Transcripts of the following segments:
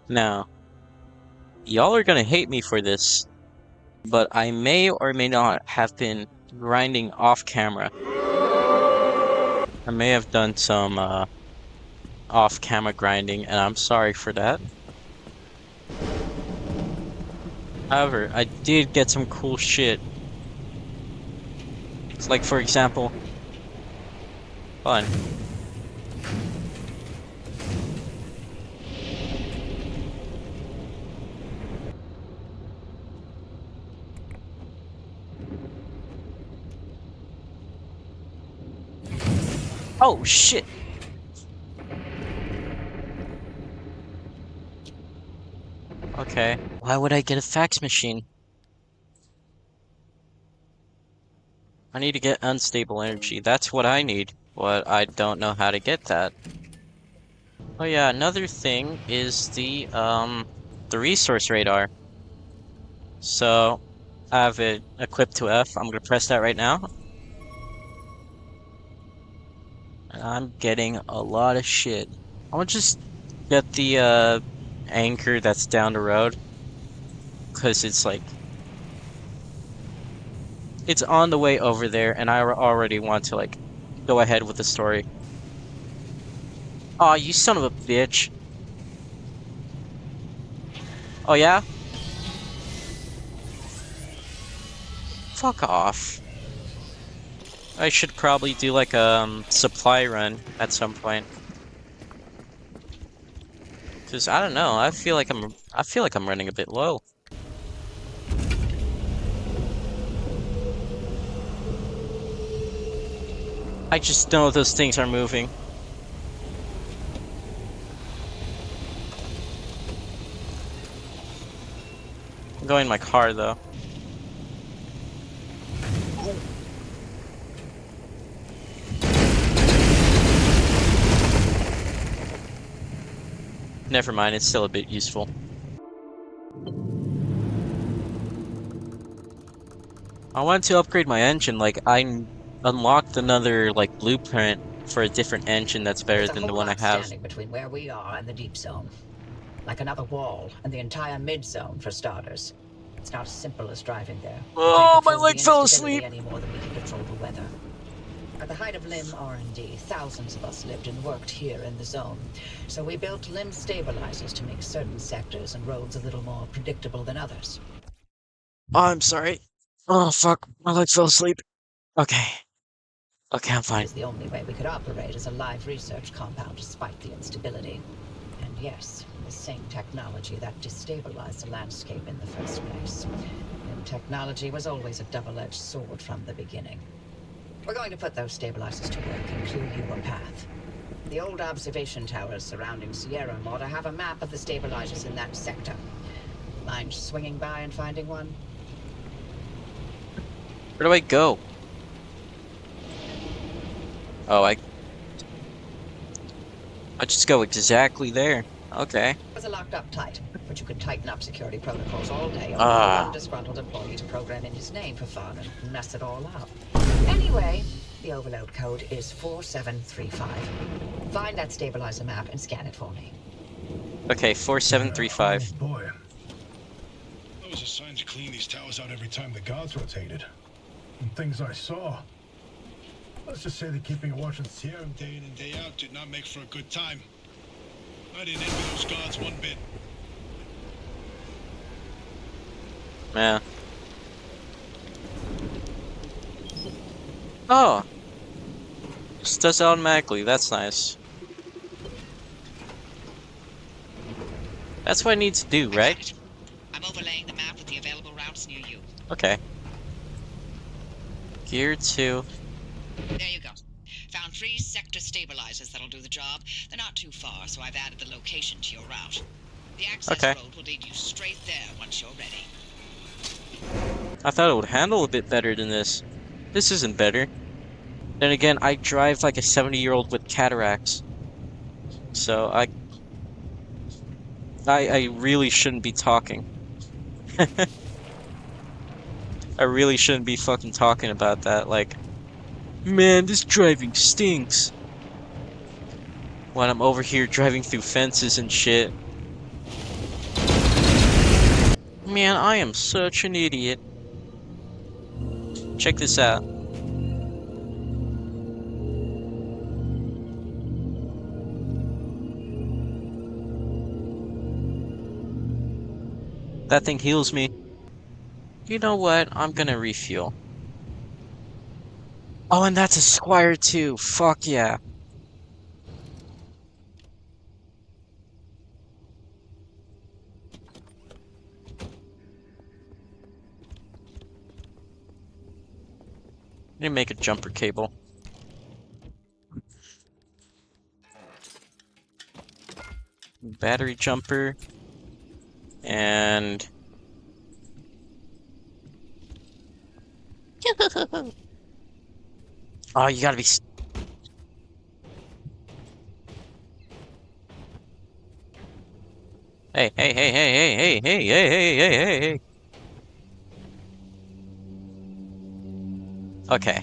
Now, y'all are gonna hate me for this, but I may or may not have been grinding off camera. I may have done some off camera grinding, and I'm sorry for that. However, I did get some cool shit. It's like, for example, fun. Oh shit! Okay, why would I get a fax machine? I need to get unstable energy. That's what I need, but I don't know how to get that. Oh yeah, another thing is the resource radar. So I have it equipped to F. I'm gonna press that right now. And I'm getting a lot of shit. I'm gonna just get the anchor that's down the road. Cause it's like it's on the way over there, and I already want to like go ahead with the story. Aw, you son of a bitch. Oh yeah? Fuck off. I should probably do like a supply run at some point. Cause I don't know, I feel like I'm running a bit low. I just know those things are moving. I'm going in my car though. Never mind, it's still a bit useful. I wanted to upgrade my engine, like I unlocked another like blueprint for a different engine that's better than the one I have. Standing between where we are and the deep zone. Like another wall, and the entire mid-zone for starters. It's not as simple as driving there. Oh, my leg fell asleep! Any more than we can control the weather. At the height of LIM R&D, thousands of us lived and worked here in the zone. So we built LIM stabilizers to make certain sectors and roads a little more predictable than others. Oh, I'm sorry. Oh, fuck. My leg fell asleep. Okay. Okay, I'm fine. It's the only way we could operate as a live research compound despite the instability. And yes, the same technology that destabilized the landscape in the first place. And technology was always a double-edged sword from the beginning. We're going to put those stabilizers to work and clue you a path. The old observation towers surrounding Sierra Mortar have a map of the stabilizers in that sector. Mind swinging by and finding one? Where do I go? Oh, I just go exactly there. Okay. It was a locked up tight, but you could tighten up security protocols all day only for one disgruntled employee to program in his name for fun and mess it all up. Anyway, the overload code is 4735. Find that stabilizer map and scan it for me. Okay, 4735. Oh boy. I was assigned to clean these towers out every time the guards rotated. And things I saw. Let's just say that keeping a watch on Sierra day in and day out did not make for a good time. I didn't envy those guards one bit. Yeah. Oh! Just does it automatically, that's nice. That's what I need to do, right? I'm overlaying the map with the available routes near you. Okay. Gear 2. There you go. Found 3 sector stabilizers that'll do the job. They're not too far, so I've added the location to your route. The access road will lead you straight there once you're ready. I thought it would handle a bit better than this. This isn't better. Then again, I drive like a 70-year-old with cataracts. So I really shouldn't be talking. I really shouldn't be fucking talking about that. Like, man, this driving stinks. When I'm over here driving through fences and shit. Man, I am such an idiot. Check this out. That thing heals me. You know what? I'm gonna refuel. Oh, and that's a Squire too. Fuck yeah. Need to make a jumper cable. Battery jumper. And... Oh, you gotta be... Hey, hey, hey, hey, hey, hey, hey, hey, hey, hey, hey, hey. Okay.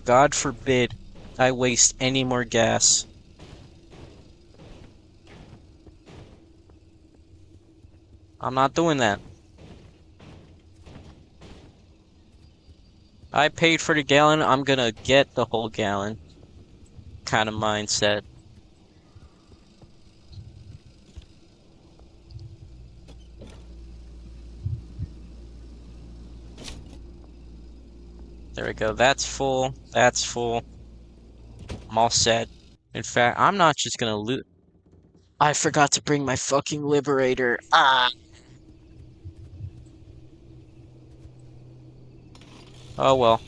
God forbid I waste any more gas. I'm not doing that. I paid for the gallon, I'm gonna get the whole gallon. Kind of mindset. There we go. That's full. That's full. I'm all set. In fact, I'm not just gonna loot. I forgot to bring my fucking liberator. Ah. Oh well.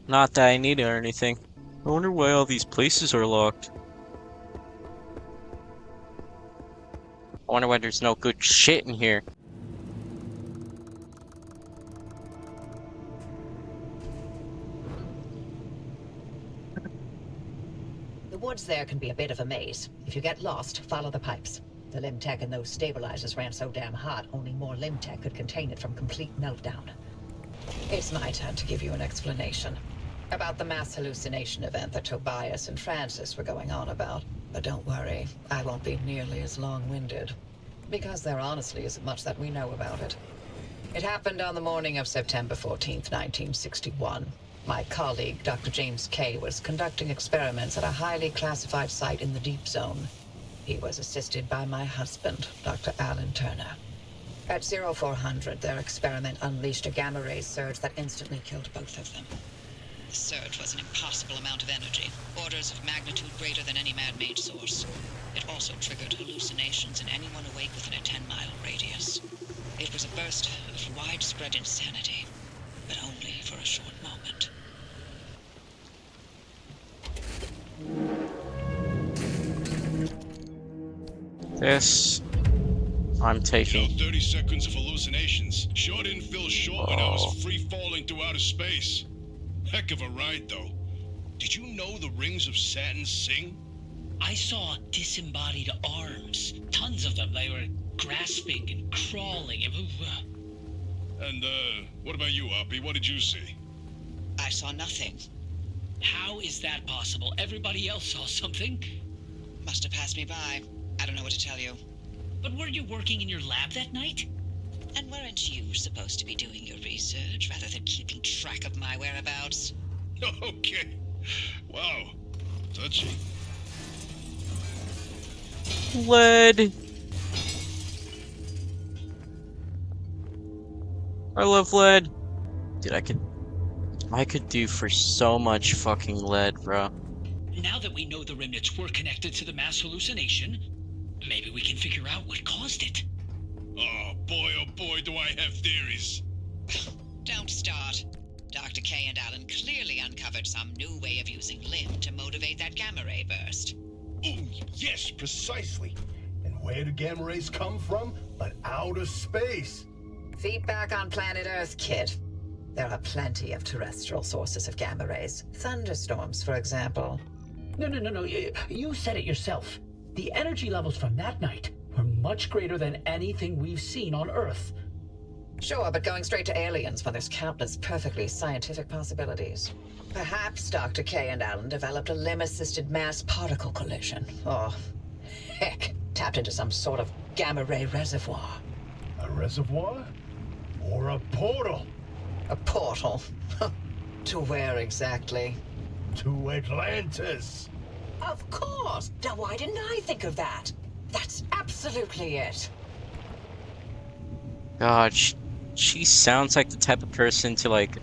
Not that I need it or anything. I wonder why all these places are locked. I wonder why there's no good shit in here. The woods there can be a bit of a maze. If you get lost, follow the pipes. The limb tech in those stabilizers ran so damn hot, only more limb tech could contain it from complete meltdown. It's my turn to give you an explanation about the mass hallucination event that Tobias and Francis were going on about. But don't worry, I won't be nearly as long-winded, because there honestly isn't much that we know about it. It happened on the morning of September 14th, 1961. My colleague, Dr. James Kay, was conducting experiments at a highly classified site in the Deep Zone. He was assisted by my husband, Dr. Alan Turner. At 0400, their experiment unleashed a gamma-ray surge that instantly killed both of them. The surge was an impossible amount of energy, orders of magnitude greater than any man-made source. It also triggered hallucinations in anyone awake within a 10-mile radius. It was a burst of widespread insanity, but only for a short moment. This I'm taking. You know, 30 seconds of hallucinations. Sure didn't feel short when I was free falling through outer space. Heck of a ride, though. Did you know the rings of Saturn sing? I saw disembodied arms. Tons of them. They were grasping and crawling. And, what about you, Oppie? What did you see? I saw nothing. How is that possible? Everybody else saw something. Must have passed me by. I don't know what to tell you. But were you working in your lab that night? And weren't you supposed to be doing your research rather than keeping track of my whereabouts? Okay. Wow. Touchy. Lead. I love lead. Dude, I could do for so much fucking lead, bro. Now that we know the remnants were connected to the mass hallucination, maybe we can figure out what caused it. Oh boy, do I have theories. Don't start. Dr. K and Alan clearly uncovered some new way of using limb to motivate that gamma ray burst. Oh, yes, precisely. And where do gamma rays come from? But outer space. Feedback on planet Earth, kid. There are plenty of terrestrial sources of gamma rays. Thunderstorms, for example. No. You said it yourself. The energy levels from that night were much greater than anything we've seen on Earth. Sure, but going straight to aliens when there's countless perfectly scientific possibilities. Perhaps Dr. K and Allen developed a limb-assisted mass particle collision. Or, heck, tapped into some sort of gamma ray reservoir. A reservoir? Or a portal? A portal. To where exactly? To Atlantis. Of course! Now why didn't I think of that? That's absolutely it. God, she sounds like the type of person to, like,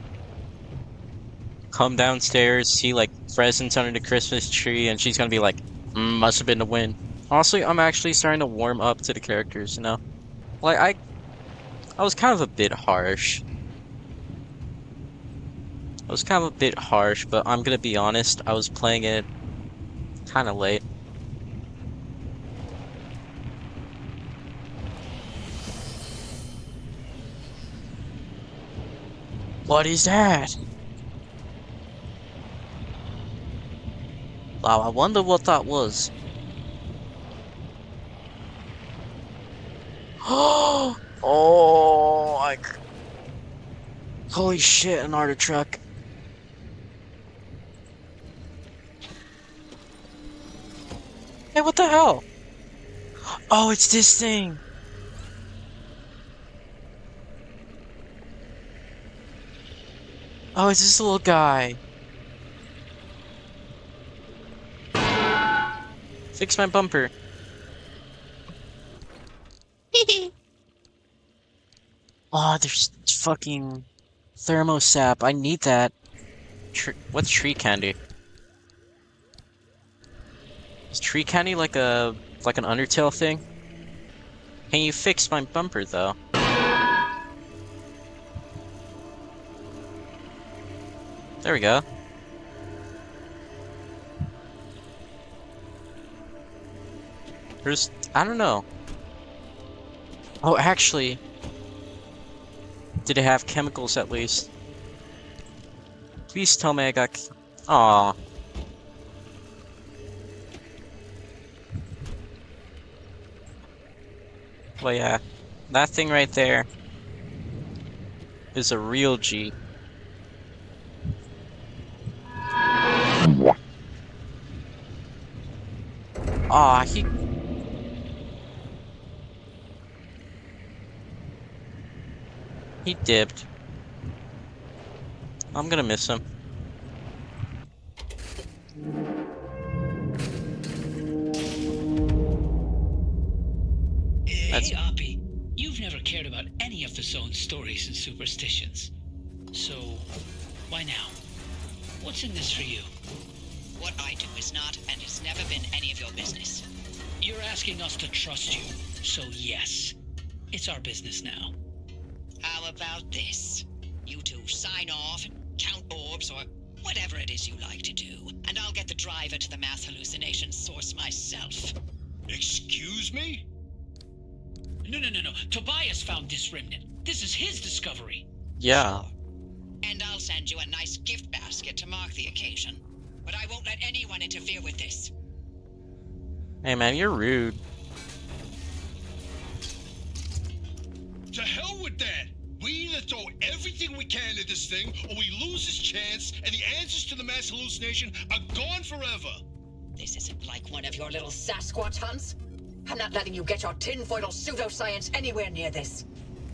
come downstairs, see, like, presents under the Christmas tree, and she's gonna be like, must have been the wind. Honestly, I'm actually starting to warm up to the characters, you know? Like, I was kind of a bit harsh. But I'm gonna be honest, I was playing it kind of late. What is that? Wow, I wonder what that was. Oh, holy shit, an arter truck. Hey, what the hell? Oh, it's this thing. Oh, it's this little guy. Fix my bumper. Oh, there's fucking thermosap. I need that. What's tree candy? Is tree candy like an Undertale thing? Can you fix my bumper though? There we go. I don't know. Oh, actually, did it have chemicals at least? Please tell me I got. Aw. Well, yeah, that thing right there is a real G. Aw, he dipped. I'm gonna miss him. Hey, Oppie, you've never cared about any of the zone's stories and superstitions. So, why now? What's in this for you? What I do is not and has never been any of your business. You're asking us to trust you, so yes, it's our business now. How about this? You two sign off and count orbs or whatever it is you like to do, and I'll get the driver to the mass hallucination source myself. Excuse me? No. Tobias found this remnant. This is his discovery. Yeah. Sure. And I'll send you a nice gift basket to mark the occasion. But I won't let anyone interfere with this. Hey man, you're rude. To hell with that! We either throw everything we can at this thing, or we lose this chance, and the answers to the mass hallucination are gone forever! This isn't like one of your little... Sasquatch hunts? I'm not letting you get your tinfoil pseudoscience anywhere near this.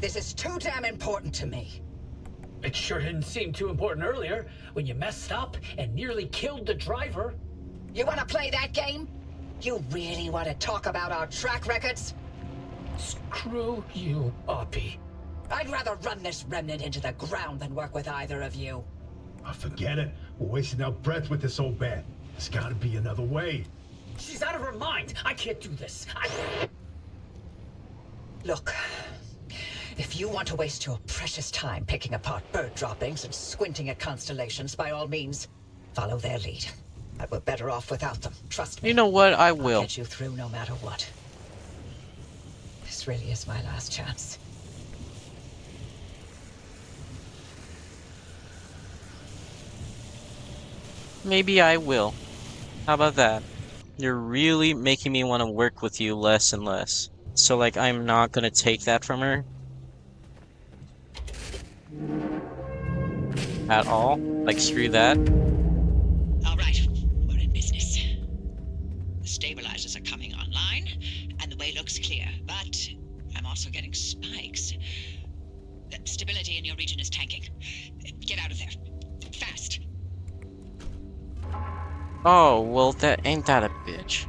This is too damn important to me. It sure didn't seem too important earlier, when you messed up and nearly killed the driver. You want to play that game? You really want to talk about our track records? Screw you, Oppie. I'd rather run this remnant into the ground than work with either of you. Oh, forget it. We're wasting our breath with this old bat. There's gotta be another way. She's out of her mind. I can't do this. Look, if you want to waste your precious time picking apart bird droppings and squinting at constellations, by all means, follow their lead. But we're better off without them, trust me. You know what? I I'll will. get you through no matter what. this really is my last chance. Maybe I will. How about that? You're really making me want to work with you less and less. So, like, I'm not gonna take that from her at all. Like, screw that. All right, we're in business. The stabilizers are coming online, and the way looks clear, but I'm also getting spikes. The stability in your region is tanking. Get out of there. Fast. Oh, well, that ain't that a bitch.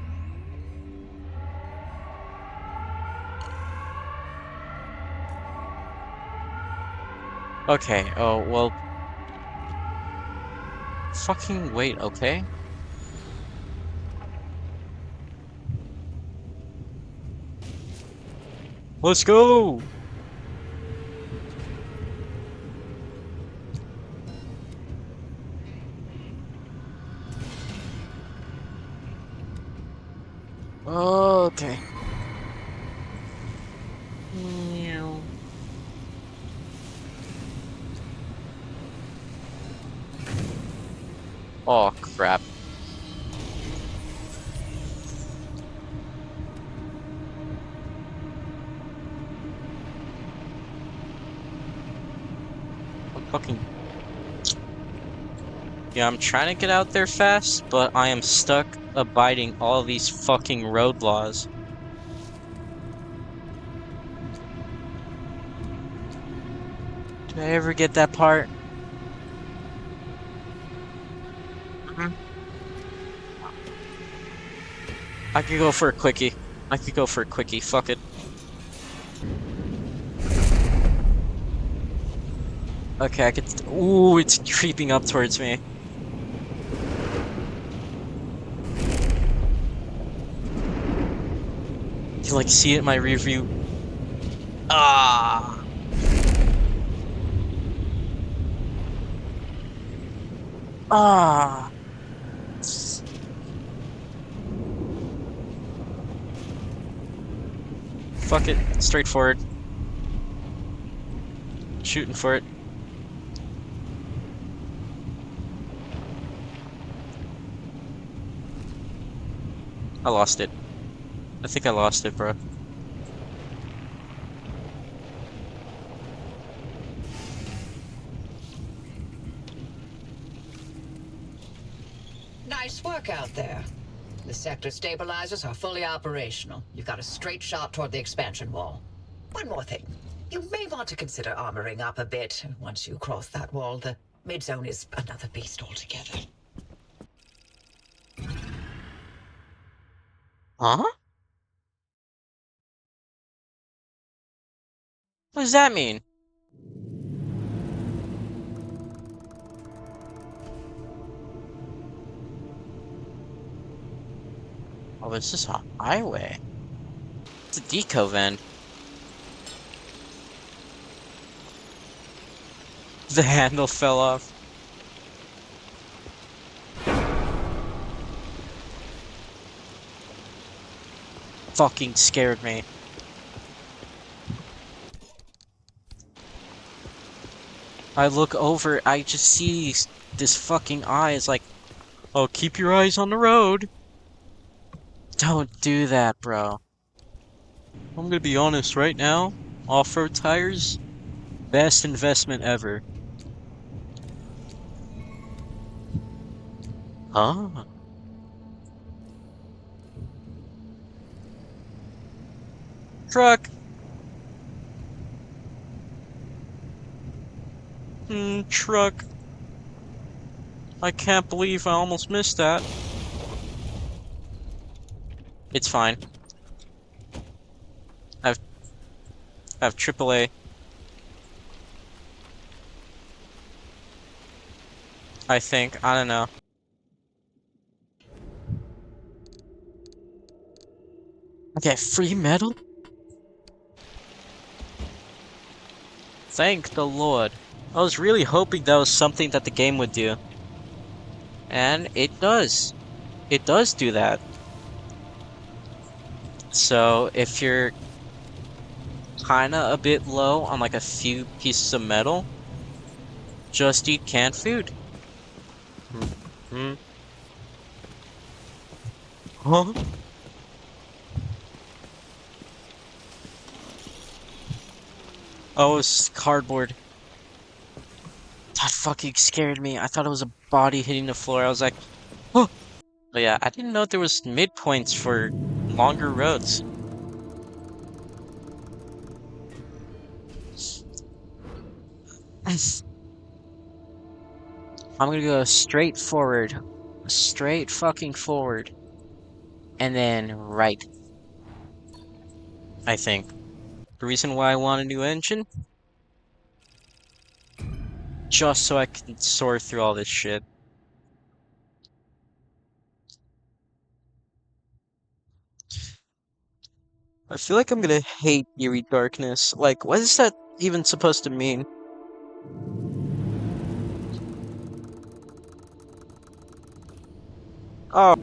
Okay, oh, well. Fucking wait, okay? Let's go! Okay. Meow. Oh, crap. I'm fucking... Yeah, I'm trying to get out there fast, but I am stuck abiding all these fucking road laws. Did I ever get that part? Mhm. I could go for a quickie. I could go for a quickie. Fuck it. Okay, I could... Ooh, it's creeping up towards me. You can, like, see it in my rear view. Ah! Ah! Fuck it. Straightforward. Shooting for it. I lost it. I think I lost it, bro. Nice work out there. The sector stabilizers are fully operational. You've got a straight shot toward the expansion wall. One more thing. You may want to consider armoring up a bit. Once you cross that wall, the mid-zone is another beast altogether. Huh? What does that mean? Oh, this is a highway. It's a deco vent. The handle fell off. Fucking scared me. I look over, I just see this fucking eyes like, oh, keep your eyes on the road. Don't do that, bro. I'm gonna be honest right now. Off-road tires, best investment ever. Huh? Truck. Truck. I can't believe I almost missed that. It's fine. I've AAA. I think. I don't know. Okay, free metal? Thank the Lord. I was really hoping that was something that the game would do. And it does. It does do that. So, if you're kinda a bit low on like a few pieces of metal, just eat canned food. Hmm. Huh? Oh, it's cardboard. That fucking scared me. I thought it was a body hitting the floor. I was like, oh. But yeah, I didn't know there was midpoints for longer roads. I'm gonna go straight forward. Straight fucking forward. And then right, I think. The reason why I want a new engine? Just so I can sort through all this shit. I feel like I'm gonna hate eerie darkness. Like, what is that even supposed to mean? Oh,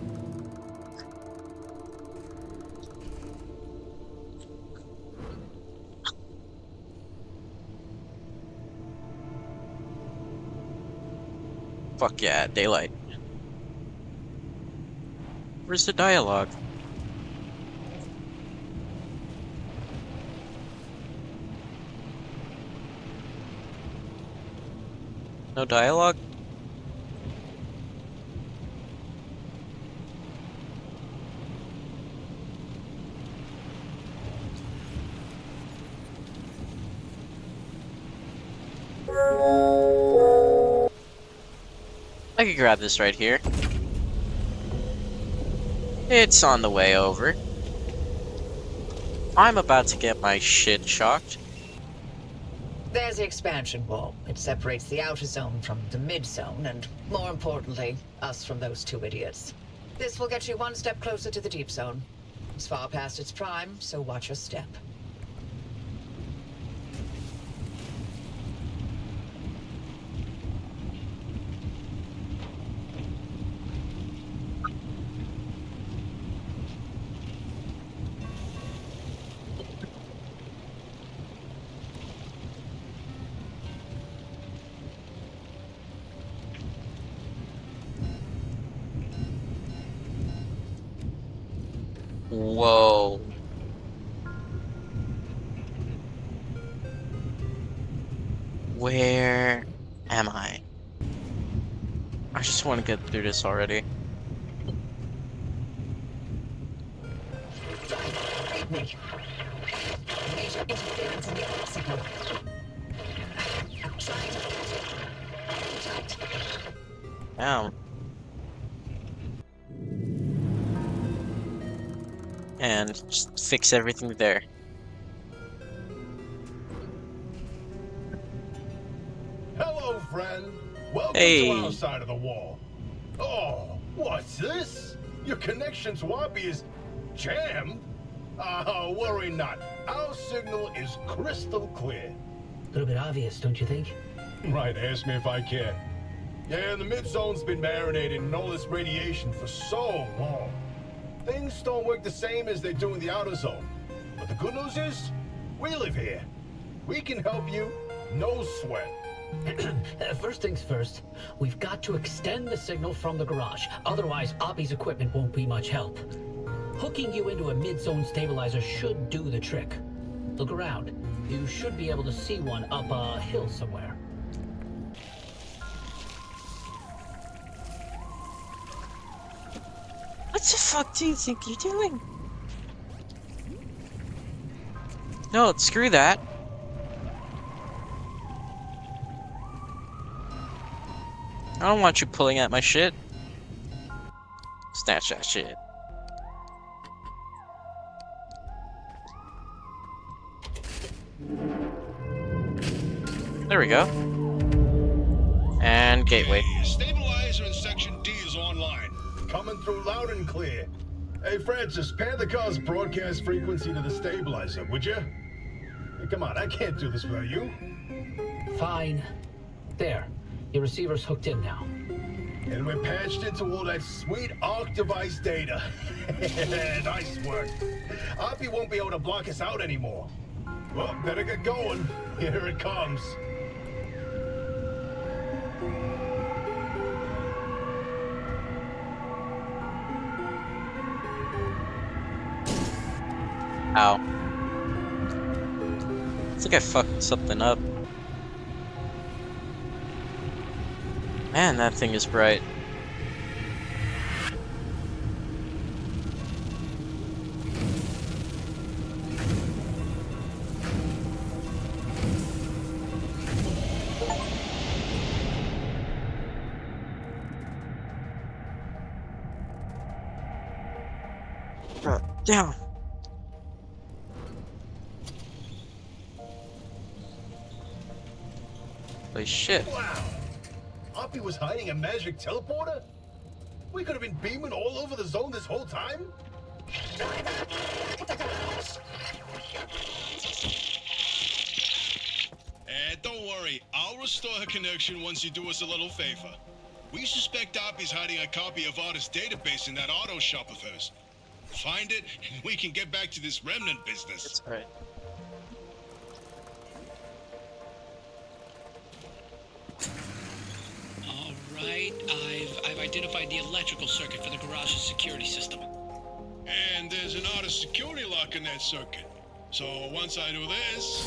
fuck yeah, daylight. Where's the dialogue? No dialogue? I could grab this right here. It's on the way over. I'm about to get my shit shocked. There's the expansion wall. It separates the outer zone from the mid zone, and more importantly, us from those two idiots. This will get you one step closer to the deep zone. It's far past its prime, so watch your step. Whoa. Where am I? I just want to get through this already. Down. And just fix everything there. Hello, friend. Welcome Hey. to our side of the wall. Oh, what's this? Your connection to Wabi is jammed? Worry not. Our signal is crystal clear. A little bit obvious, don't you think? Right, ask me if I care. Yeah, the mid-zone's been marinating in all this radiation for so long. Things don't work the same as they do in the outer zone. But the good news is, we live here. We can help you, no sweat. First things first, we've got to extend the signal from the garage. Otherwise, Oppie's equipment won't be much help. Hooking you into a mid-zone stabilizer should do the trick. Look around. You should be able to see one up a hill somewhere. What the fuck do you think you're doing? No, screw that. I don't want you pulling at my shit. Snatch that shit. There we go. And gateway. Okay, stabilizer in section D is online. Coming through loud and clear. Hey, Francis, pan the car's broadcast frequency to the stabilizer, would you? Hey, come on, I can't do this without you. Fine. There. Your receiver's hooked in now. And we're patched into all that sweet ARC device data. Nice work. Oppie won't be able to block us out anymore. Well, better get going. Here it comes. Ow. I think I fucked something up. Man, that thing is bright. Down. Holy shit. Wow. Oppie was hiding a magic teleporter? We could have been beaming all over the zone this whole time? Don't worry, I'll restore her connection once you do us a little favor. We suspect Oppie's hiding a copy of Arta's database in that auto shop of hers. Find it, and we can get back to this remnant business. That's right. All right, I've identified the electrical circuit for the garage's security system. And there's an auto security lock in that circuit. So once I do this,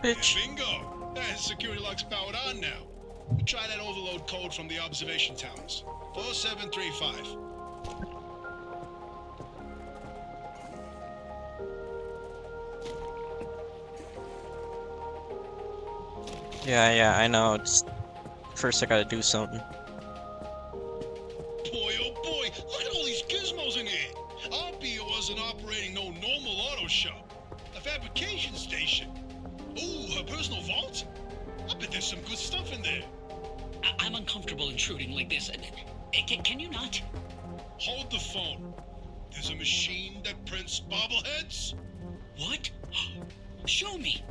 Bitch. bingo! That security lock's powered on now. We try that overload code from the observation towers. 4735. Yeah, I know. Just first I gotta do something. Boy, oh boy, look at all these gizmos in here. Oppie wasn't operating no normal auto shop. A fabrication station. Ooh, her personal vault? I bet there's some good stuff in there. I'm uncomfortable intruding like this. Can you not? Hold the phone. There's a machine that prints bobbleheads? What? Show me.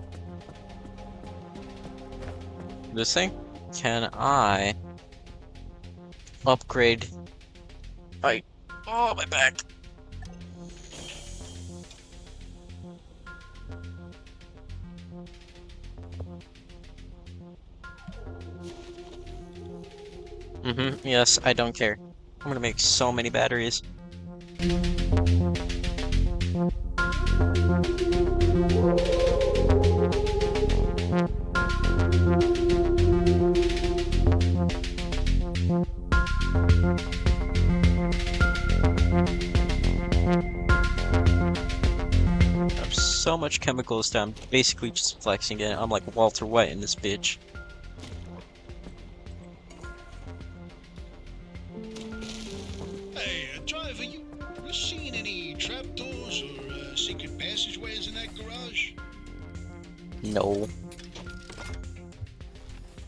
This thing? Can I upgrade my my back? Yes, I don't care. I'm gonna make so many batteries. I have so much chemicals that I'm basically just flexing it. I'm like Walter White in this bitch. Hey, driver, you seen any trapdoors or secret passageways in that garage? No.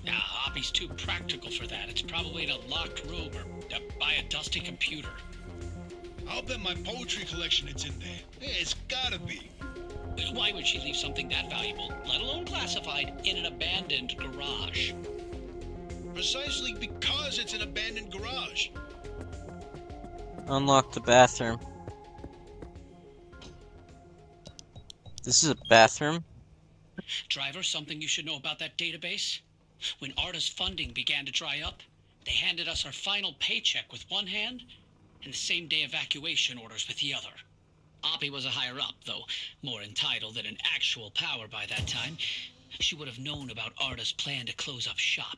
Oppie's too practical for that. It's probably in a locked room or by a dusty computer. I'll bet my poetry collection is in there. Yeah, it's gotta be. Why would she leave something that valuable, let alone classified, in an abandoned garage? Precisely because it's an abandoned garage. Unlock the bathroom. This is a bathroom? Driver, something you should know about that database? When Arta's funding began to dry up, they handed us our final paycheck with one hand and the same-day evacuation orders with the other. Oppie was a higher-up, though more entitled than in actual power by that time. She would have known about Arta's plan to close up shop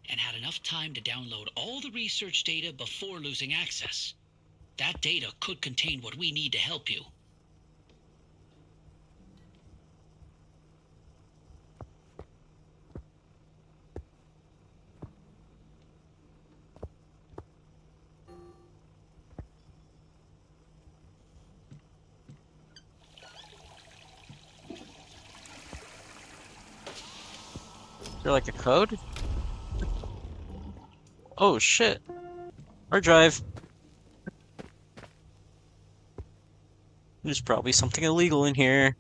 and had enough time to download all the research data before losing access. That data could contain what we need to help you. Is there like a code? Oh shit. Hard drive. There's probably something illegal in here.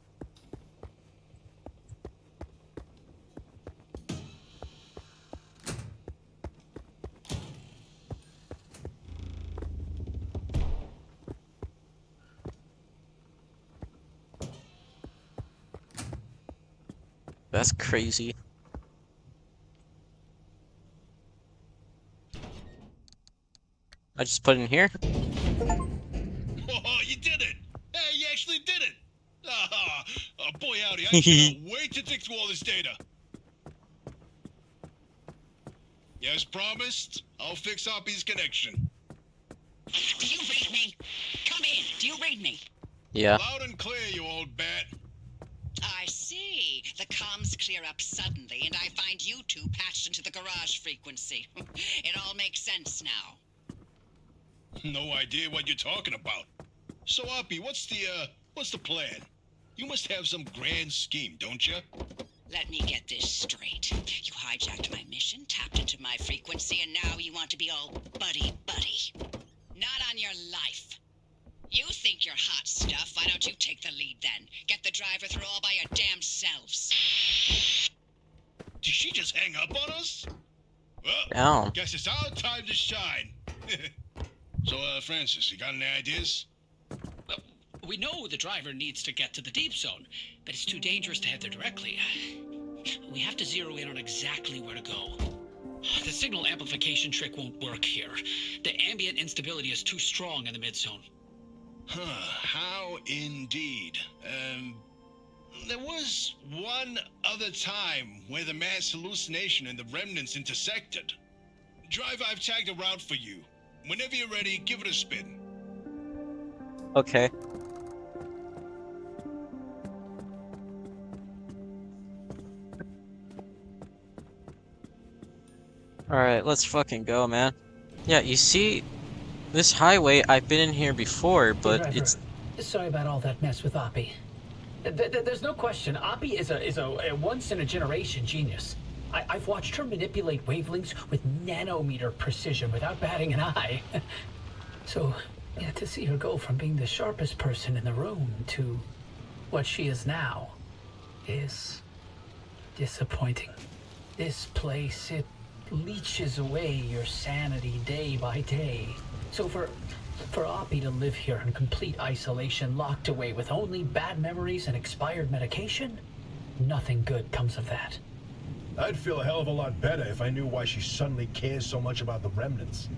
That's crazy. I just put it in here. Oh, you did it! Hey, you actually did it! Ah, boy howdy, I cannot wait to dig through all this data. As promised, I'll fix Oppie's connection. Do you read me? Come in. Do you read me? Yeah. Loud and clear, you old bat. I see. The comms clear up suddenly, and I find you two patched into the garage frequency. It all makes sense now. No idea what you're talking about. So, Oppie, what's the plan? You must have some grand scheme, don't you? Let me get this straight. You hijacked my mission, tapped into my frequency, and now you want to be all buddy-buddy. Not on your life. You think you're hot stuff. Why don't you take the lead then? Get the driver through all by your damn selves. Did she just hang up on us? Well, Down. guess it's our time to shine. So, Francis, you got any ideas? We know the driver needs to get to the deep zone, but it's too dangerous to head there directly. We have to zero in on exactly where to go. The signal amplification trick won't work here. The ambient instability is too strong in the mid-zone. How indeed. There was one other time where the mass hallucination and the remnants intersected. Driver, I've tagged a route for you. Whenever you're ready, give it a spin. Okay. Alright, let's fucking go, man. Yeah, you see, this highway, I've been in here before, but Driver, it's... Sorry about all that mess with Oppie. There's no question, Oppie is a once-in-a-generation genius. I've watched her manipulate wavelengths with nanometer precision without batting an eye. So, yeah, to see her go from being the sharpest person in the room to what she is now is disappointing. This place, it leeches away your sanity day by day. So for Oppie to live here in complete isolation, locked away with only bad memories and expired medication, nothing good comes of that. I'd feel a hell of a lot better if I knew why she suddenly cares so much about the remnants.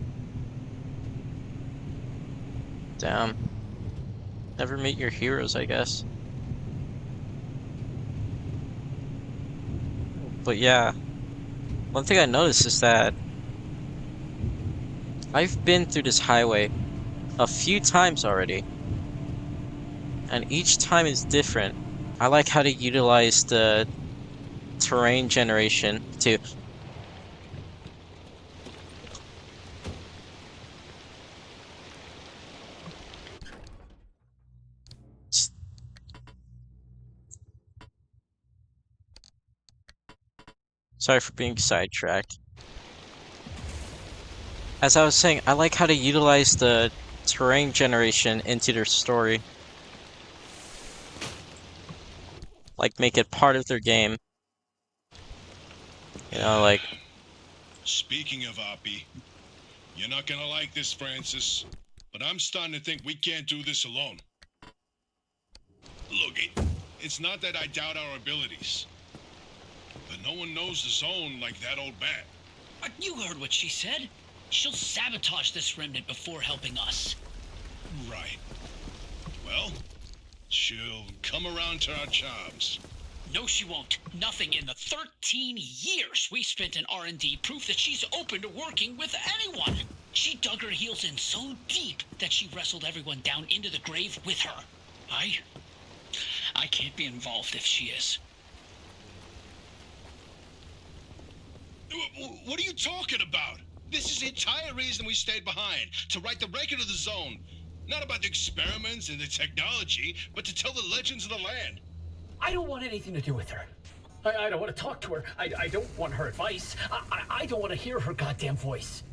Damn. Never meet your heroes, I guess. But yeah, one thing I noticed is that I've been through this highway a few times already, and each time is different. I like how to utilize the terrain generation to sorry for being sidetracked. As I was saying, I like how to utilize the terrain generation into their story. Like, make it part of their game. You know, like... Speaking of Oppie, you're not gonna like this, Francis, but I'm starting to think we can't do this alone. Look, it's not that I doubt our abilities, but no one knows the zone like that old bat. You heard what she said. She'll sabotage this remnant before helping us. Right. Well, she'll come around to our charms. No, she won't. Nothing in the 13 years we spent in R&D proof that she's open to working with anyone. She dug her heels in so deep that she wrestled everyone down into the grave with her. I can't be involved if she is. What are you talking about? This is the entire reason we stayed behind, to write the record of the zone. Not about the experiments and the technology, but to tell the legends of the land. I don't want anything to do with her. I don't want to talk to her. I don't want her advice. I don't want to hear her goddamn voice.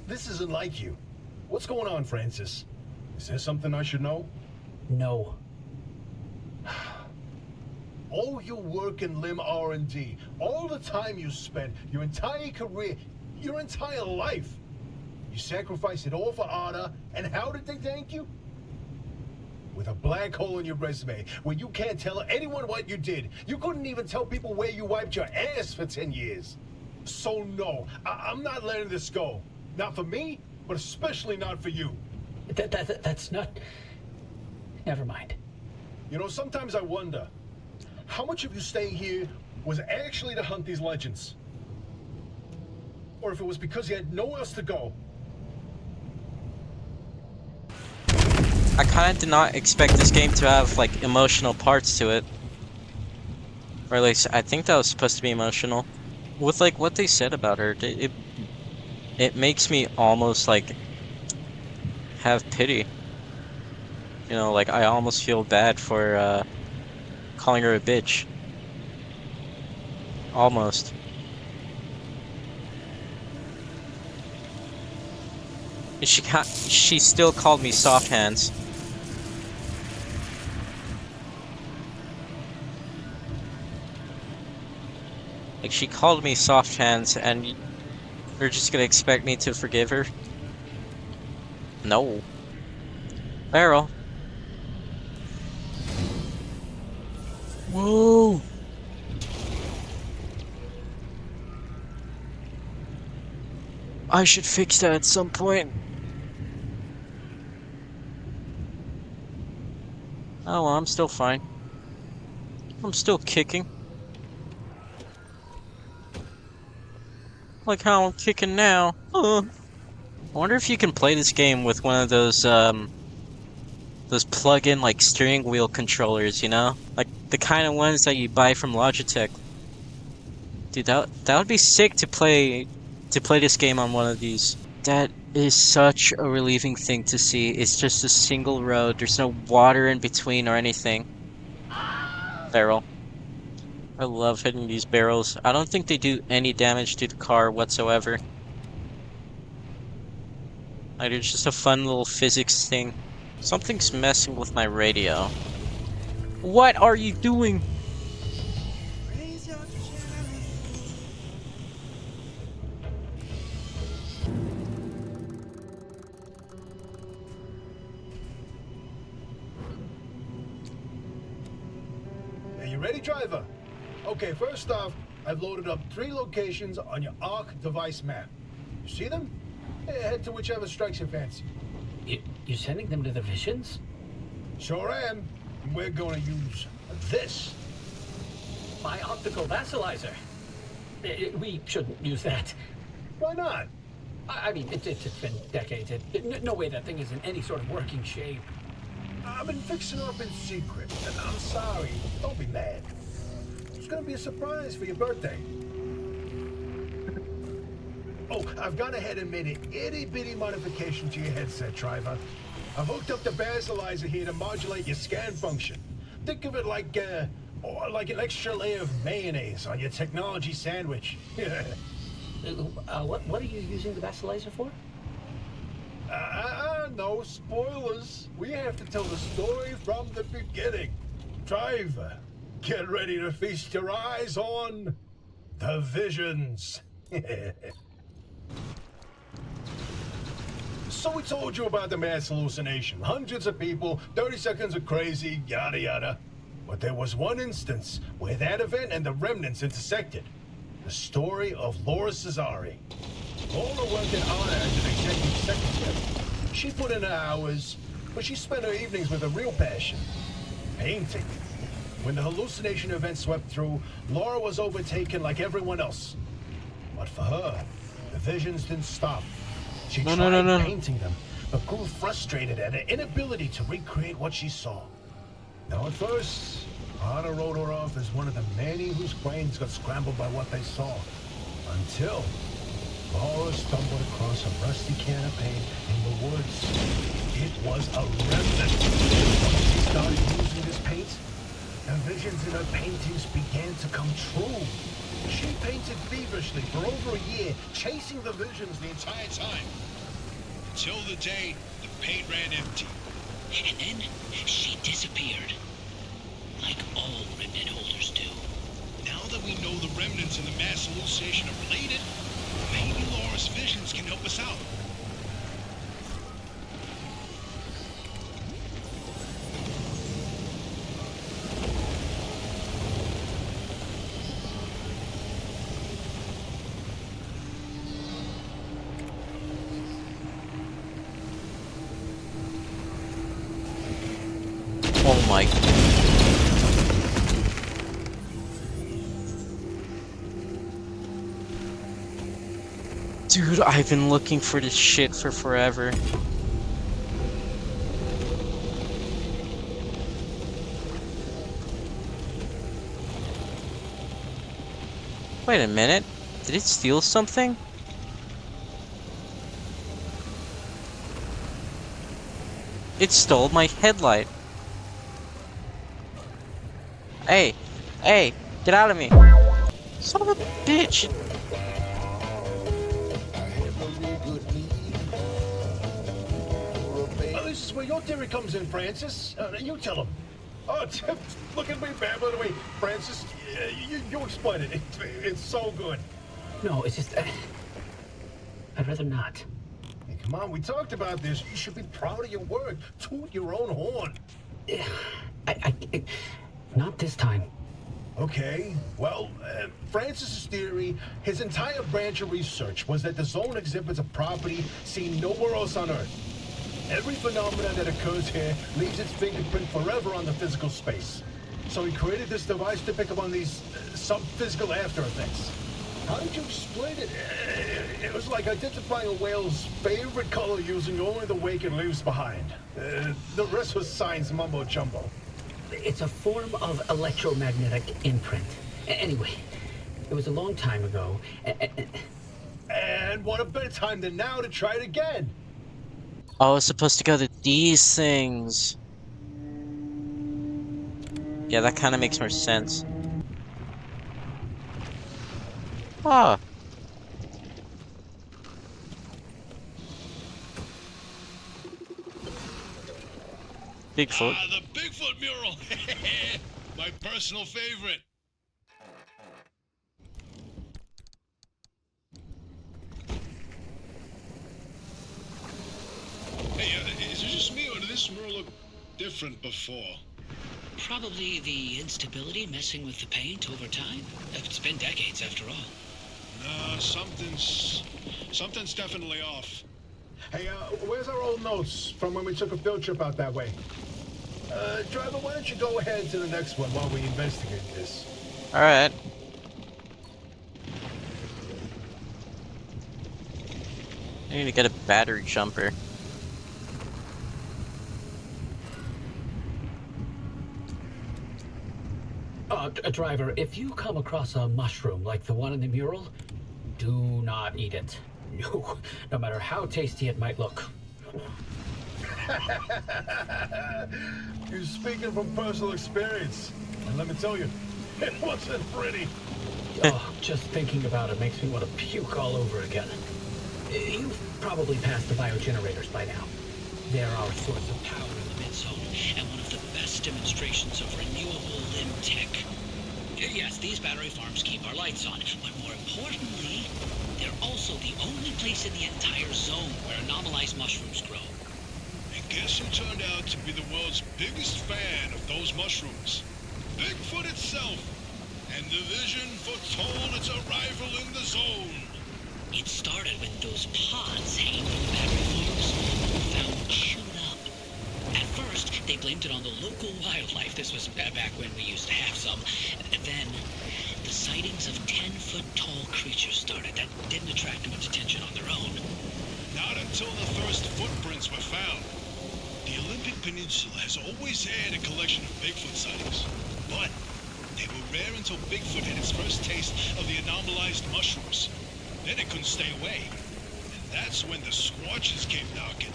This isn't like you. What's going on, Francis? Is there something I should know? No. All your work in limb R&D, all the time you spent, your entire career, your entire life. You sacrificed it all for Ada, and how did they thank you? with a black hole in your resume where you can't tell anyone what you did. You couldn't even tell people where you wiped your ass for 10 years. So no, I'm not letting this go. Not for me, but especially not for you. That's not... Never mind. You know, sometimes I wonder, how much of you staying here was actually to hunt these legends? Or if it was because you had nowhere else to go. I kind of did not expect this game to have, like, emotional parts to it. Or at least, I think that was supposed to be emotional. With, like, what they said about her, it makes me almost, like, have pity. You know, like, I almost feel bad for, calling her a bitch. Almost. She still called me soft hands. Like, she called me soft hands, and you're just gonna expect me to forgive her? No. Barrel. Whoa! I should fix that at some point. Oh well, I'm still fine. I'm still kicking. Like how I'm kicking now. I wonder if you can play this game with one of those plug-in, like, steering wheel controllers, you know? Like, the kind of ones that you buy from Logitech. Dude, that would be sick to play this game on one of these. That is such a relieving thing to see. It's just a single road. There's no water in between or anything. Barrel. I love hitting these barrels. I don't think they do any damage to the car whatsoever. Like, it's just a fun little physics thing. Something's messing with my radio. What are you doing? Are you ready, driver? Okay, first off, I've loaded up 3 locations on your ARC device map. You see them? Head to whichever strikes your fancy. You're sending them to the Visions? Sure am. And we're going to use this. My optical vassalizer. We shouldn't use that. Why not? I mean, it's been decades. No way that thing is in any sort of working shape. I've been fixing her up in secret, and I'm sorry. Don't be mad. It's gonna be a surprise for your birthday. Oh, I've gone ahead and made an itty-bitty modification to your headset, driver. I've hooked up the basilizer here to modulate your scan function. Think of it like an extra layer of mayonnaise on your technology sandwich. What are you using the vassalizer for? No spoilers. We have to tell the story from the beginning. Driver, get ready to feast your eyes on the Visions. So we told you about the mass hallucination. Hundreds of people, 30 seconds of crazy, yada yada. But there was one instance where that event and the remnants intersected. The story of Laura Cesari. Laura worked at Honor as an executive secretary. She put in her hours, but she spent her evenings with a real passion. Painting. When the hallucination event swept through, Laura was overtaken like everyone else. But for her, the visions didn't stop. She tried painting them, but grew frustrated at her inability to recreate what she saw. Now at first, Honor wrote her off as one of the many whose brains got scrambled by what they saw. Until Laura stumbled across a rusty can of paint in the woods. It was a remnant. Once she started using this paint, the visions in her paintings began to come true. She painted feverishly for over a year, chasing the visions the entire time. Until the day the paint ran empty. And then she disappeared. Like all remnant holders do. Now that we know the remnants and the mass hallucination are related, maybe Laura's visions can help us out. my... Dude, I've been looking for this shit for forever. Wait a minute. Did it steal something? It stole my headlight. Hey, hey, get out of me. Son of a bitch. This is where your theory comes in, Francis. You tell him. Oh, look at me babbling away. Francis, you explain it. It's so good. No, it's just... I'd rather not. Hey, come on, we talked about this. You should be proud of your work. Toot your own horn. Not this time. Okay, well, Francis's theory, his entire branch of research was that the zone exhibits a property seen nowhere else on Earth. Every phenomenon that occurs here leaves its fingerprint forever on the physical space. So he created this device to pick up on these sub-physical after effects. How did you explain it? It was like identifying a whale's favorite color using only the wake it leaves behind. The rest was science mumbo-jumbo. It's a form of electromagnetic imprint. Anyway, it was a long time ago. And what a better time than now to try it again. Oh, it's supposed to go to these things. Yeah, that kind of makes more sense. Ah. Bigfoot. Ah, the Bigfoot mural. My personal favorite. Hey, is it just me, or did this mural look different before? Probably the instability messing with the paint over time. It's been decades after all. No, something's definitely off. Hey, where's our old notes from when we took a field trip out that way? Driver, why don't you go ahead to the next one while we investigate this? Alright. I need to get a battery jumper. Driver, if you come across a mushroom like the one in the mural, do not eat it. No, no matter how tasty it might look. You're speaking from personal experience. And let me tell you, it wasn't pretty. Oh, just thinking about it makes me want to puke all over again. You've probably passed the biogenerators by now. They're our source of power In the mid-zone, and one of the best demonstrations of renewable limb tech. Yes, these battery farms keep our lights on, but more importantly, they're also the only place in the entire zone where anomalized mushrooms grow. And guess who turned out to be the world's biggest fan of those mushrooms? Bigfoot itself. And the vision foretold its arrival in the zone. It started with those pods hanging from the battery farms found chewed up. At first, they blamed it on the local wildlife. This was back when we used to have some. Then, the sightings of 10-foot-tall creatures started that didn't attract much attention on their own. Not until the first footprints were found. The Olympic Peninsula has always had a collection of Bigfoot sightings, but they were rare until Bigfoot had its first taste of the anomalized mushrooms. Then it couldn't stay away. And that's when the Squatches came knocking.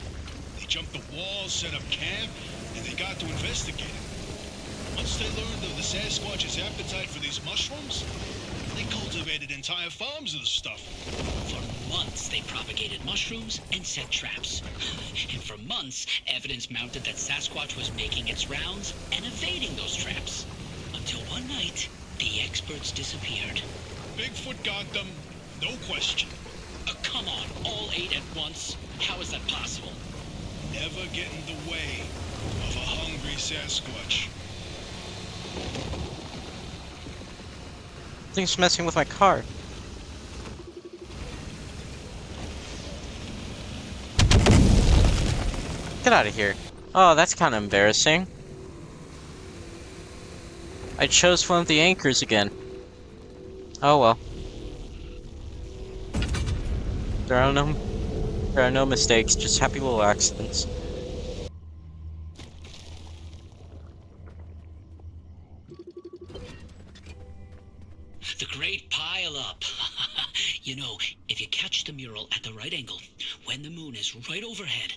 They jumped the walls, set up camp, and they got to investigating. Once they learned of the Sasquatch's appetite for these mushrooms, they cultivated entire farms of the stuff. For months, they propagated mushrooms and set traps. And for months, evidence mounted that Sasquatch was making its rounds and evading those traps. Until one night, the experts disappeared. Bigfoot got them, no question. Come on, all 8 at once? How is that possible? Never get in the way of a hungry Sasquatch. Thing's messing with my car. Get out of here. Oh, that's kind of embarrassing. I chose one of the anchors again. Oh well. There are no mistakes, just happy little accidents. The Great Pile Up. You know, if you catch the mural at the right angle, when the moon is right overhead,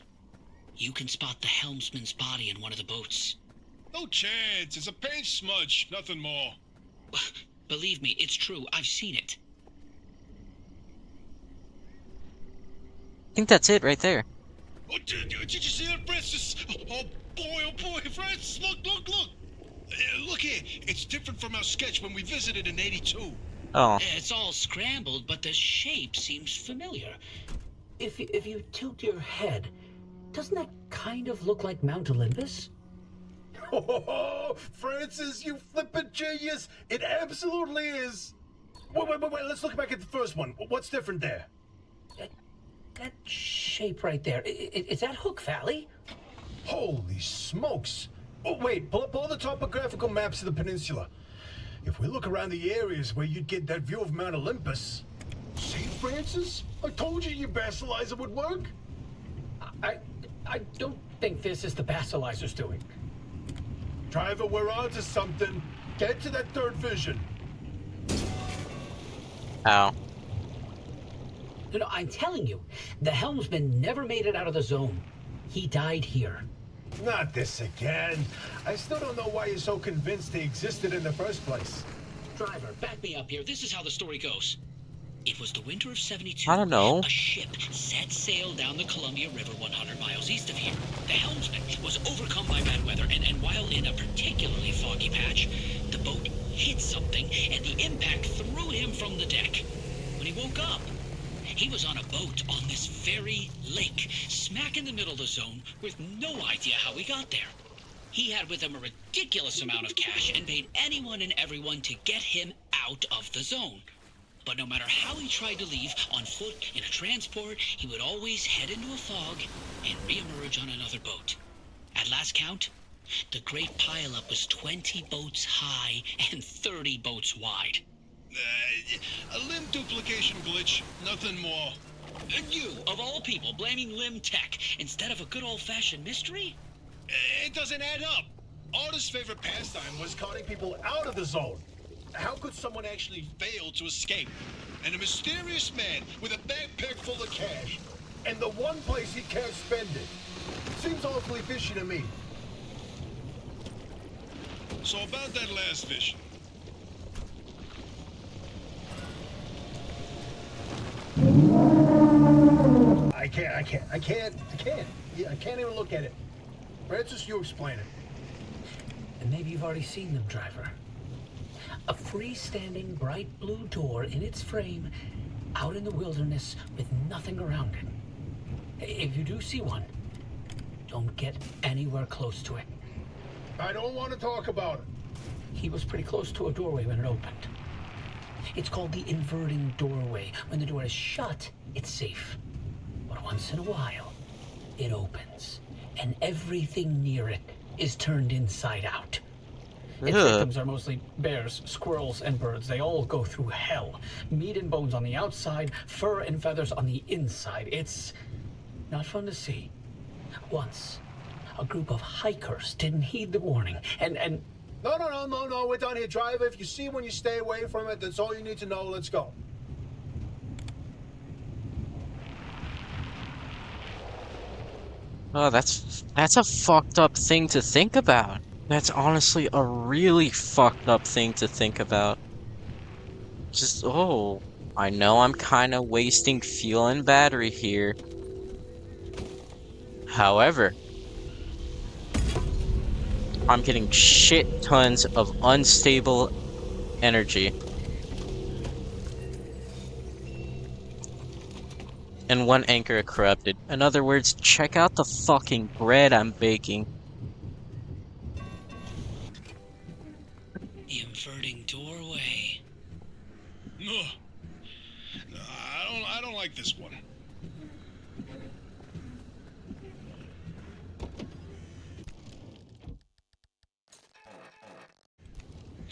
you can spot the helmsman's body in one of the boats. No chance. It's a paint smudge, nothing more. Believe me, it's true. I've seen it. I think that's it right there. Oh, did you see that, Francis? Oh boy, Francis, look. Look here, it's different from our sketch when we visited in '82. Oh. It's all scrambled, but the shape seems familiar. If you tilt your head, doesn't that kind of look like Mount Olympus? Oh, Francis, you flippin' genius! It absolutely is. Wait. Let's look back at the first one. What's different there? That shape right there, is that Hook Valley? Holy smokes! Oh, wait, pull up all the topographical maps of the peninsula. If we look around the areas where you'd get that view of Mount Olympus... See, Francis? I told you your basilizer would work. I don't think this is the Basilisers doing. Driver, we're onto something. Get to that third vision. Ow. No, I'm telling you, the helmsman never made it out of the zone. He died here. Not this again. I still don't know why you're so convinced they existed in the first place. Driver, back me up here. This is how the story goes. It was the winter of '72. I don't know. A ship set sail down the Columbia River 100 miles east of here. The helmsman was overcome by bad weather, and while in a particularly foggy patch, the boat hit something, and the impact threw him from the deck. When he woke up, he was on a boat on this very lake, smack in the middle of the zone, with no idea how he got there. He had with him a ridiculous amount of cash and paid anyone and everyone to get him out of the zone. But no matter how he tried to leave, on foot, in a transport, he would always head into a fog and reemerge on another boat. At last count, the Great Pile-Up was 20 boats high and 30 boats wide. A limb duplication glitch, nothing more. And you, of all people, blaming Limb Tech instead of a good old-fashioned mystery? It doesn't add up. Artist's favorite pastime was Carting people out of the zone. how could someone actually fail to escape? And a mysterious man with a backpack full of cash. And the one place he can't spend it. Seems awfully fishy to me. So about that last vision. I can't. Yeah, I can't even look at it. Francis, you explain it. And maybe you've already seen them, driver. A freestanding bright blue door in its frame, out in the wilderness with nothing around it. If you do see one, don't get anywhere close to it. I don't want to talk about it. He was pretty close to a doorway when it opened. It's called the inverting doorway. When the door is shut, it's safe. But once in a while, it opens, and everything near it is turned inside out. Its victims are mostly bears, squirrels, and birds. They all go through hell. Meat and bones on the outside, fur and feathers on the inside. It's not fun to see. Once, a group of hikers didn't heed the warning, and No, we're done here, driver. If you see one, you stay away from it. That's all you need to know. Let's go. Oh, that's a fucked up thing to think about. That's honestly a really fucked up thing to think about. Just, oh, I know I'm kind of wasting fuel and battery here. However, I'm getting shit tons of unstable energy. And one anchor corrupted. In other words, check out the fucking bread I'm baking. The inverting doorway. Ugh. I don't like this one.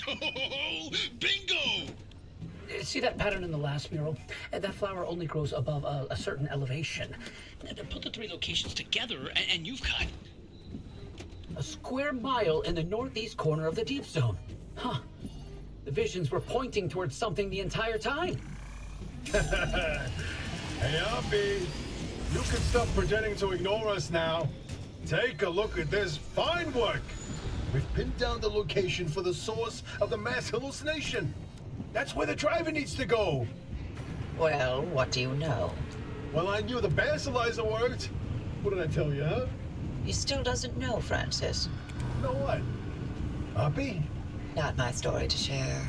Oh, bingo! See that pattern in the last mural? That flower only grows above a certain elevation. Put the 3 locations together, and you've got... A square mile in the northeast corner of the deep zone. Huh. The visions were pointing towards something the entire time. Hey, Uppy, you can stop pretending to ignore us now. Take a look at this fine work. We've pinned down the location for the source of the mass hallucination. That's where the driver needs to go. Well, what do you know? Well, I knew the basilizer worked. What did I tell you, huh? He still doesn't know, Francis. Know what? Uppy? Not my story to share.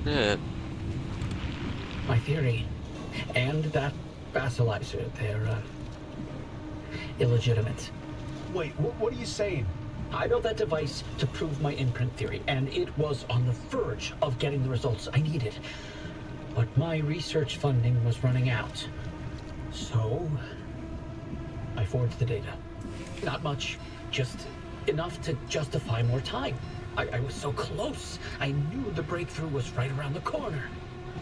Shit. My theory. And that basilizer, they're, illegitimate. Wait, what are you saying? I built that device to prove my imprint theory, and it was on the verge of getting the results I needed. But my research funding was running out. So, I forged the data. Not much, just enough to justify more time. I was so close. I knew the breakthrough was right around the corner.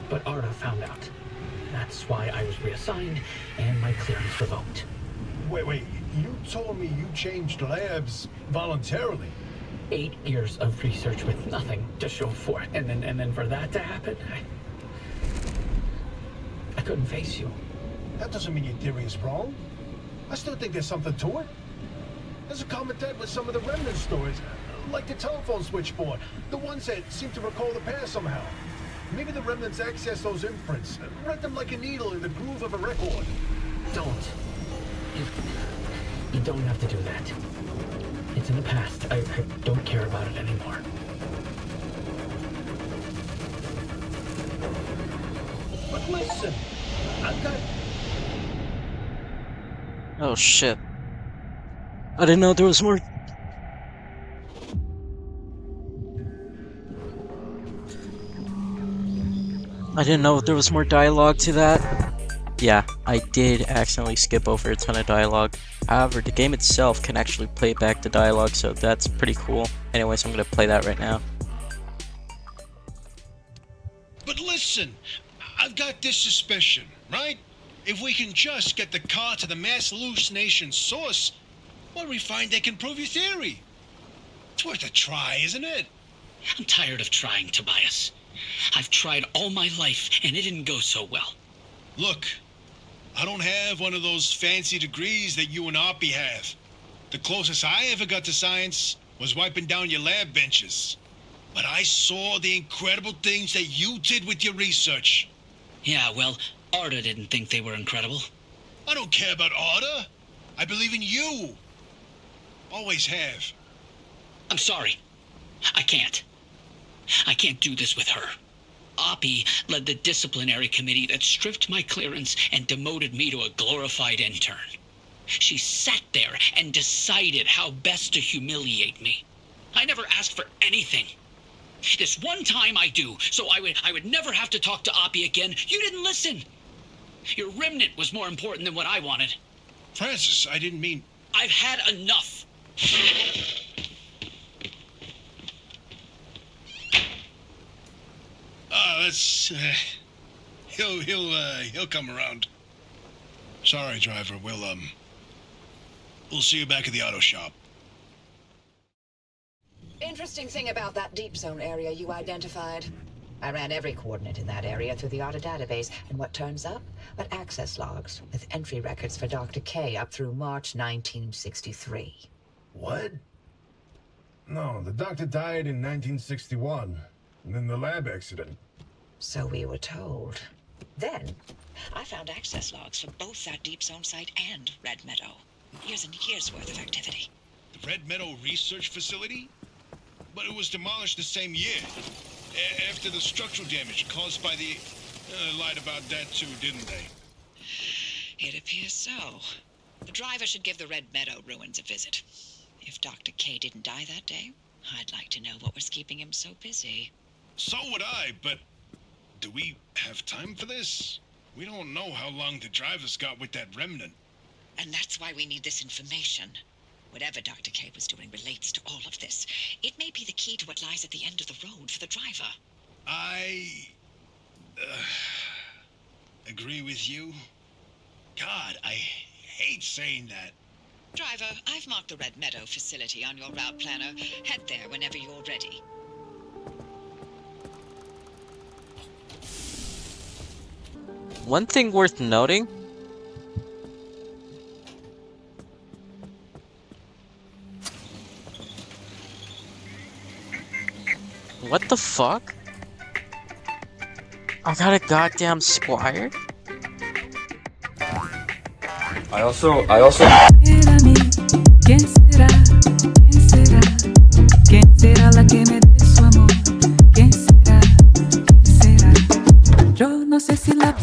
But Arda found out. That's why I was reassigned and my clearance revoked. Wait, you told me you changed labs voluntarily. 8 years of research with nothing to show for it, and then for that to happen, I couldn't face you. That doesn't mean your theory is wrong. I still think there's something to it. There's a common thread with some of the remnant stories, like the telephone switchboard, the ones that seem to recall the past somehow. Maybe the remnants access those imprints, read them like a needle in the groove of a record. Don't. You don't have to do that. It's in the past. I don't care about it anymore. But listen, I've got... Oh shit. I didn't know there was more. I didn't know there was more dialogue to that. Yeah, I did accidentally skip over a ton of dialogue. However, the game itself can actually play back the dialogue, so that's pretty cool. Anyways, I'm gonna play that right now. But listen, I've got this suspicion, right? If we can just get the car to the mass hallucination source, well, we find they can prove your theory. It's worth a try, isn't it? I'm tired of trying, Tobias. I've tried all my life, and it didn't go so well. Look, I don't have one of those fancy degrees that you and Oppie have. The closest I ever got to science was wiping down your lab benches. But I saw the incredible things that you did with your research. Yeah, well, Arda didn't think they were incredible. I don't care about Arda. I believe in you. Always have. I'm sorry. I can't. I can't do this with her. Oppie led the disciplinary committee that stripped my clearance and demoted me to a glorified intern. She sat there and decided how best to humiliate me. I never asked for anything. This one time I do, so I would never have to talk to Oppie again. You didn't listen. Your remnant was more important than what I wanted. Francis, I didn't mean... I've had enough. Let's... He'll come around. Sorry, driver. We'll see you back at the auto shop. Interesting thing about that deep zone area you identified. I ran every coordinate in that area through the auto database, and what turns up? But access logs with entry records for Dr. K up through March 1963. What? No, the doctor died in 1961, and then the lab accident. So we were told. Then, I found access logs for both that deep zone site and Red Meadow. Years and years worth of activity. The Red Meadow Research Facility? But it was demolished the same year. After the structural damage caused by the... lied about that too, didn't they? It appears so. The driver should give the Red Meadow ruins a visit. If Dr. K didn't die that day, I'd like to know what was keeping him so busy. So would I, but... do we have time for this? We don't know how long the driver's got with that remnant. And that's why we need this information. Whatever Dr. K was doing relates to all of this. It may be the key to what lies at the end of the road for the driver. I agree with you. God, I hate saying that. Driver, I've marked the Red Meadow facility on your route planner. Head there whenever you're ready. One thing worth noting. What the fuck? I got a goddamn squire? I also Era mí, ¿quién será? ¿Quién será? ¿Quién será la que me dé su amor? ¿Quién será? ¿Quién será? Yo no sé si la